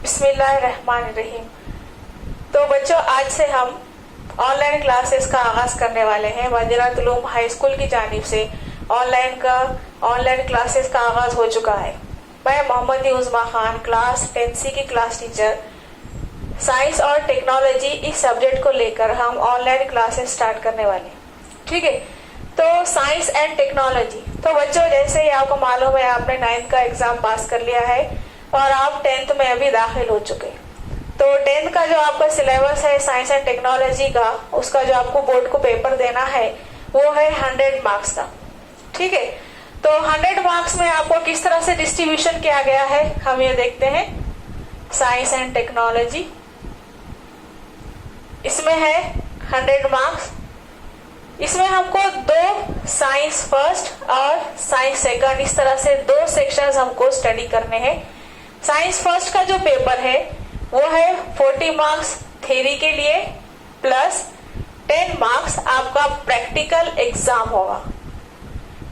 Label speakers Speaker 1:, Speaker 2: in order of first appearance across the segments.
Speaker 1: बिस्मिल्लाहिर्रहमानिर्रहीम। तो बच्चों, आज से हम ऑनलाइन क्लासेस का आगाज करने वाले हैं। मदीनातुल उलूम हाई स्कूल की जानिब से ऑनलाइन क्लासेस का आगाज हो चुका है। मैं मोहम्मद उज़मा खान, क्लास 10C की क्लास टीचर, साइंस और टेक्नोलॉजी इस सब्जेक्ट को लेकर हम ऑनलाइन क्लासेस स्टार्ट करने वाले हैं। ठीक है, तो साइंस एंड टेक्नोलॉजी। तो बच्चों, जैसे ही आपको मालूम है, आपने 9th का एग्जाम पास कर लिया है और आप 10th में अभी दाखिल हो चुके। तो 10th का जो आपका सिलेबस है साइंस एंड टेक्नोलॉजी का, उसका जो आपको बोर्ड को पेपर देना है वो है 100 मार्क्स का। ठीक है, तो 100 मार्क्स में आपको किस तरह से डिस्ट्रीब्यूशन किया गया है हम ये देखते हैं। साइंस एंड टेक्नोलॉजी, इसमें है 100 मार्क्स। इसमें हमको 2 साइंस फर्स्ट और साइंस सेकंड, इस तरह से 2 सेक्शंस हमको स्टडी करने हैं। साइंस फर्स्ट का जो पेपर है वो है 40 मार्क्स थ्योरी के लिए प्लस 10 मार्क्स आपका प्रैक्टिकल एग्जाम होगा।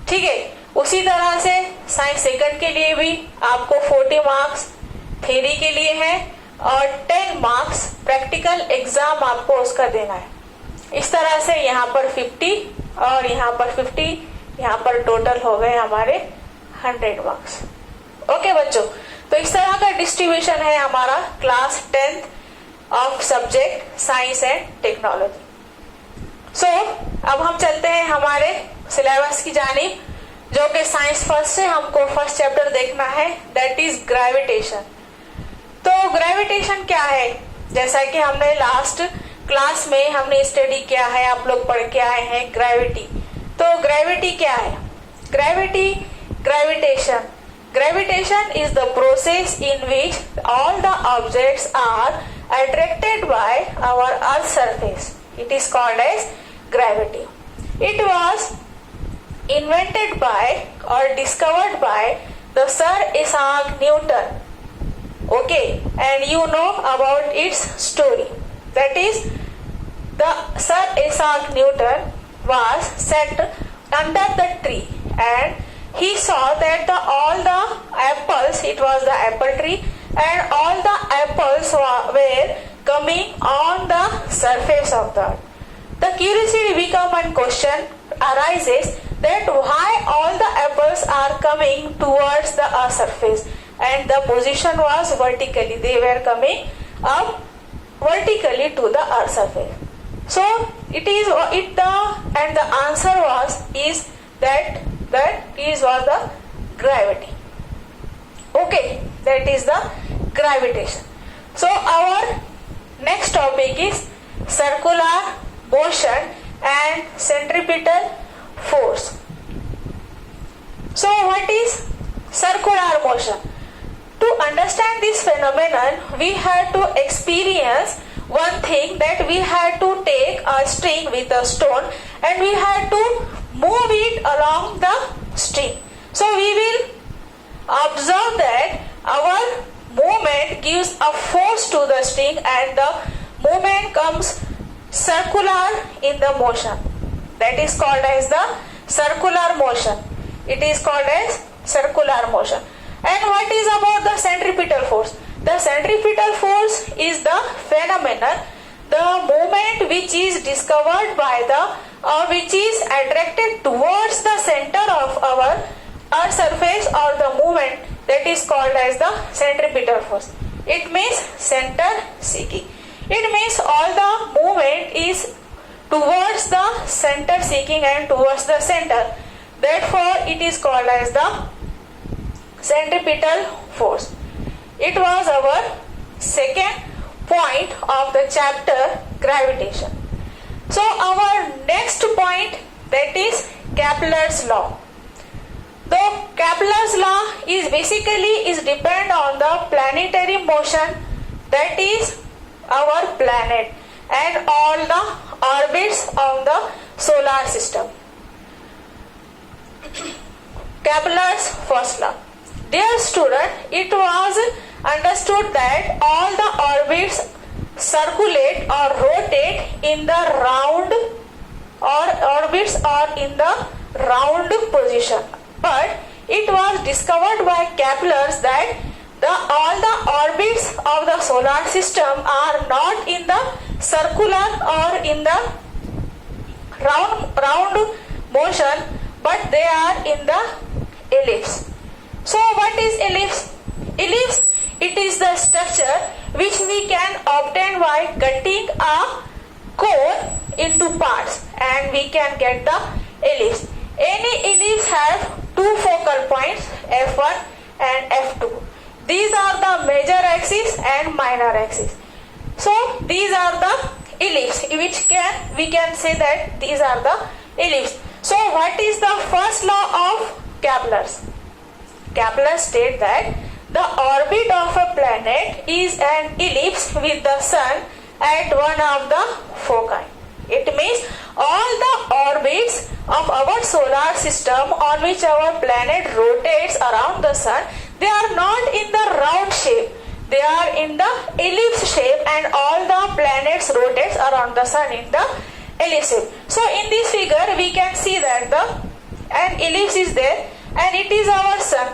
Speaker 1: ठीक है, उसी तरह से साइंस सेकंड के लिए भी आपको 40 मार्क्स थ्योरी के लिए है और 10 मार्क्स प्रैक्टिकल एग्जाम आपको उसका देना है। इस तरह से यहाँ पर 50 और यहाँ पर 50, यहाँ पर टोटल हो गए हमारे 100 मार्क्स। ओके बच्चों, तो इस तरह का डिस्ट्रीब्यूशन है हमारा class 10th of subject science and technology. So अब हम चलते हैं हमारे सिलेबस की जानिब, जो कि साइंस फर्स्ट से हमको फर्स्ट चैप्टर देखना है, दैट इज ग्रेविटेशन। तो ग्रेविटेशन क्या है, जैसा कि हमने लास्ट क्लास में हमने स्टडी किया है, आप लोग पढ़ के आए हैं ग्रेविटी। तो ग्रेविटी क्या है? Gravitation is the process in which all the objects are attracted by our Earth's surface. It is called as gravity. It was invented by or discovered by the Sir Isaac Newton. Okay, and you know about its story. That is, the Sir Isaac Newton was set under the tree and he saw that all the apples, it was the apple tree, and all the apples were coming on the surface of the earth. The curiosity become one question arises that why all the apples are coming towards the earth surface, and the position was vertically, they were coming up vertically to the earth surface. So and the answer was that was the gravity. Okay, that is the gravitation. So our next topic is circular motion and centripetal force. So what is circular motion? To understand this phenomenon, we had to experience one thing, that we had to take a string with a stone and we had to move it along the string. So we will observe that our movement gives a force to the string and the movement comes circular in the motion. That is called as the circular motion. It is called as circular motion. And what is about the centripetal force? The centripetal force is the phenomenon, the movement which is discovered by which is attracted towards the center of our earth surface, or the movement that is called as the centripetal force. It means center seeking. It means all the movement is towards the center seeking and towards the center. Therefore, it is called as the centripetal force. It was our second point of the chapter gravitation. So our next point, that is Kepler's law. The Kepler's law is depend on the planetary motion, that is our planet and all the orbits of the solar system. Kepler's first law. Dear student, it was understood that all the orbits circulate or rotate in the round, or orbits are in the round position. But it was discovered by Kepler that all the orbits of the solar system are not in the circular or in the round motion, but they are in the ellipse. So what is ellipse? Ellipse, it is the structure which we can obtain by cutting a cone into parts, and we can get the ellipse. Any ellipse has two focal points, F1 and F2. These are the major axis and minor axis. So these are the ellipse, which we can say that these are the ellipse. So what is the first law of Kepler's? Kepler states that the orbit of a planet is an ellipse with the sun at one of the foci. It means all the orbits of our solar system on which our planet rotates around the sun, they are not in the round shape. They are in the ellipse shape, and all the planets rotates around the sun in the ellipse shape. So in this figure we can see that an ellipse is there, and it is our sun,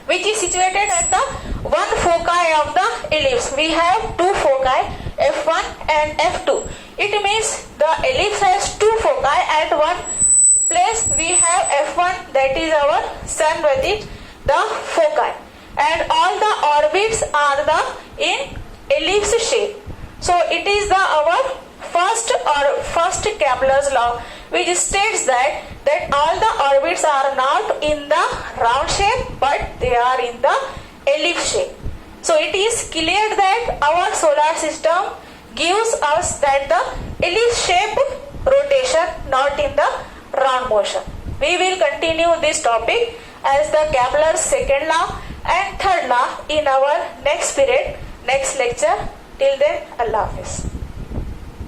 Speaker 1: which is situated at the one foci of the ellipse. We have two foci, F1 and F2. It means the ellipse has two foci. At one place we have F1, that is our sun, with it the foci, and all the orbits are in ellipse shape. So it is our first Kepler's law, which states that all the orbits are not in the round shape, but they are in the ellipse shape. So it is clear that our solar system gives us that the ellipse shape rotation, not in the round motion. We will continue this topic as the Kepler's second law and third law in our next period, next lecture. Till then, Allah Hafiz.